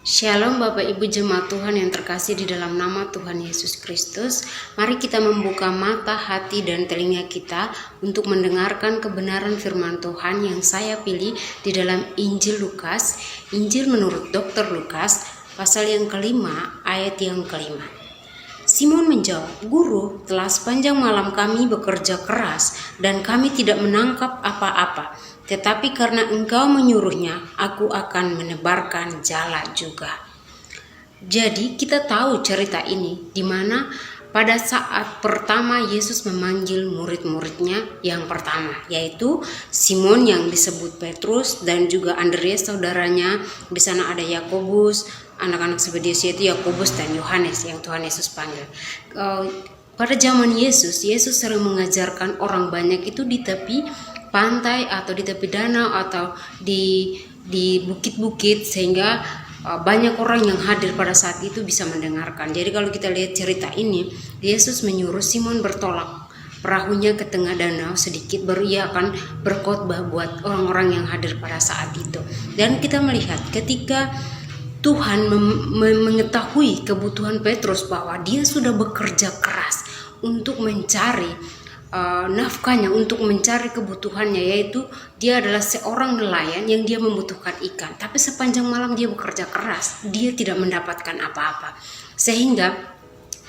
Shalom Bapak Ibu Jemaat Tuhan yang terkasih di dalam nama Tuhan Yesus Kristus. Mari kita membuka mata, hati, dan telinga kita untuk mendengarkan kebenaran firman Tuhan yang saya pilih di dalam Injil Lukas, Injil menurut Dr. Lukas, pasal yang kelima, ayat yang kelima. Simon menjawab, "Guru, telah sepanjang malam kami bekerja keras dan kami tidak menangkap apa-apa. Tetapi karena engkau menyuruhnya, aku akan menebarkan jala juga." Jadi kita tahu cerita ini di mana pada saat pertama Yesus memanggil murid-muridnya yang pertama, yaitu Simon yang disebut Petrus dan juga Andreas saudaranya. Di sana ada Yakobus, anak-anak Zebedeus yaitu Yakobus dan Yohanes yang Tuhan Yesus panggil. Pada zaman Yesus sering mengajarkan orang banyak itu di tepi pantai atau di tepi danau atau di bukit-bukit, sehingga banyak orang yang hadir pada saat itu bisa mendengarkan. Jadi kalau kita lihat cerita ini, Yesus menyuruh Simon bertolak perahunya ke tengah danau sedikit, baru ia akan berkhotbah buat orang-orang yang hadir pada saat itu. Dan kita melihat ketika Tuhan mengetahui kebutuhan Petrus bahwa dia sudah bekerja keras untuk mencari nafkahnya, untuk mencari kebutuhannya, yaitu dia adalah seorang nelayan yang dia membutuhkan ikan. Tapi sepanjang malam dia bekerja keras, dia tidak mendapatkan apa-apa. Sehingga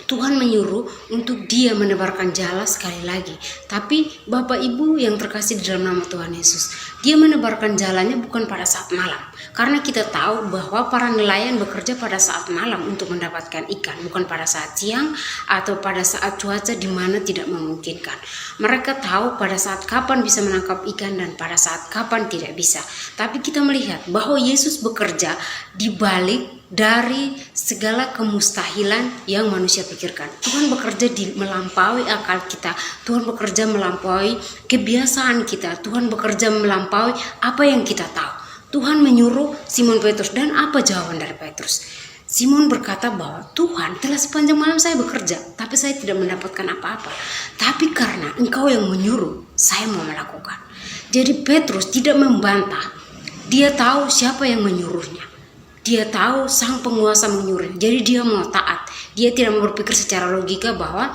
Tuhan menyuruh untuk dia menebarkan jala sekali lagi. Tapi Bapak Ibu yang terkasih di dalam nama Tuhan Yesus, dia menebarkan jalanya bukan pada saat malam. Karena kita tahu bahwa para nelayan bekerja pada saat malam untuk mendapatkan ikan, bukan pada saat siang atau pada saat cuaca di mana tidak memungkinkan. Mereka tahu pada saat kapan bisa menangkap ikan dan pada saat kapan tidak bisa. Tapi kita melihat bahwa Yesus bekerja di balik dari segala kemustahilan yang manusia pikirkan. Tuhan bekerja melampaui akal kita. Tuhan bekerja melampaui kebiasaan kita. Tuhan bekerja melampaui apa yang kita tahu. Tuhan menyuruh Simon Petrus, dan apa jawaban dari Petrus? Simon berkata bahwa Tuhan, telah sepanjang malam saya bekerja, tapi saya tidak mendapatkan apa-apa. Tapi karena engkau yang menyuruh, saya mau melakukan. Jadi Petrus tidak membantah. Dia tahu siapa yang menyuruhnya. Dia tahu sang penguasa menyuruh, jadi dia mau taat. Dia tidak mau berpikir secara logika bahwa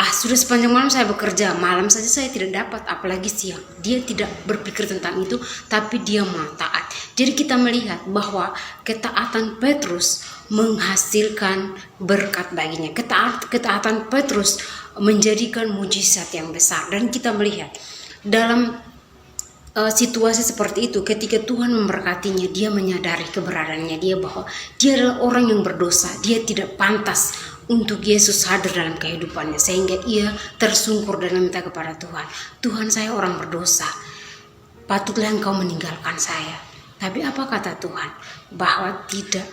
sudah sepanjang malam saya bekerja, malam saja saya tidak dapat, apalagi siang. Dia tidak berpikir tentang itu, tapi dia mau taat. Jadi kita melihat bahwa ketaatan Petrus menghasilkan berkat baginya. Ketaatan Petrus menjadikan mujizat yang besar. Dan kita melihat dalam situasi seperti itu, ketika Tuhan memberkatinya, dia menyadari keberadaannya dia, bahwa dia adalah orang yang berdosa. Dia tidak pantas untuk Yesus hadir dalam kehidupannya, sehingga ia tersungkur dan meminta kepada Tuhan, "Tuhan, saya orang berdosa, patutlah engkau meninggalkan saya." Tapi apa kata Tuhan? Bahwa tidak,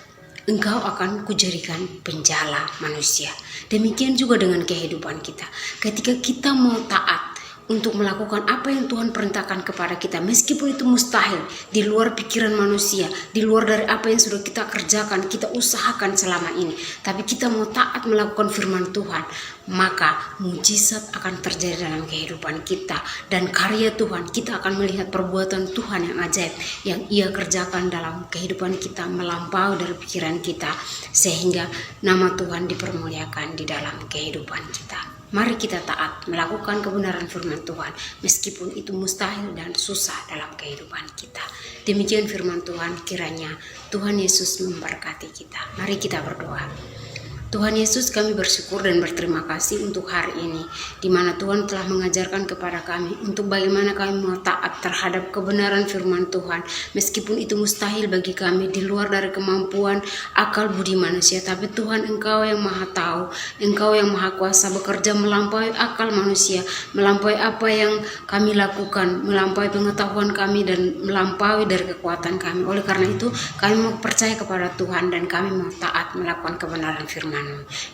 engkau akan kujadikan penjala manusia. Demikian juga dengan kehidupan kita. Ketika kita mau taat untuk melakukan apa yang Tuhan perintahkan kepada kita, meskipun itu mustahil, di luar pikiran manusia, di luar dari apa yang sudah kita kerjakan, kita usahakan selama ini, tapi kita mau taat melakukan firman Tuhan, maka mujizat akan terjadi dalam kehidupan kita. Dan karya Tuhan, kita akan melihat perbuatan Tuhan yang ajaib yang ia kerjakan dalam kehidupan kita, melampaui dari pikiran kita, sehingga nama Tuhan dipermuliakan di dalam kehidupan kita. Mari kita taat melakukan kebenaran firman Tuhan, meskipun itu mustahil dan susah dalam kehidupan kita. Demikian firman Tuhan, kiranya Tuhan Yesus memberkati kita. Mari kita berdoa. Tuhan Yesus, kami bersyukur dan berterima kasih untuk hari ini, di mana Tuhan telah mengajarkan kepada kami untuk bagaimana kami mau taat terhadap kebenaran firman Tuhan, meskipun itu mustahil bagi kami, di luar dari kemampuan akal budi manusia. Tapi Tuhan, Engkau yang maha tahu, Engkau yang maha kuasa, bekerja melampaui akal manusia, melampaui apa yang kami lakukan, melampaui pengetahuan kami, dan melampaui dari kekuatan kami. Oleh karena itu, kami mau percaya kepada Tuhan, dan kami mau taat melakukan kebenaran firman.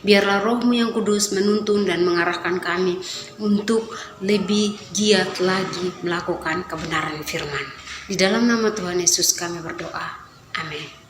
Biarlah Roh-Mu yang kudus menuntun dan mengarahkan kami untuk lebih giat lagi melakukan kebenaran firman. Di dalam nama Tuhan Yesus kami berdoa. Amin.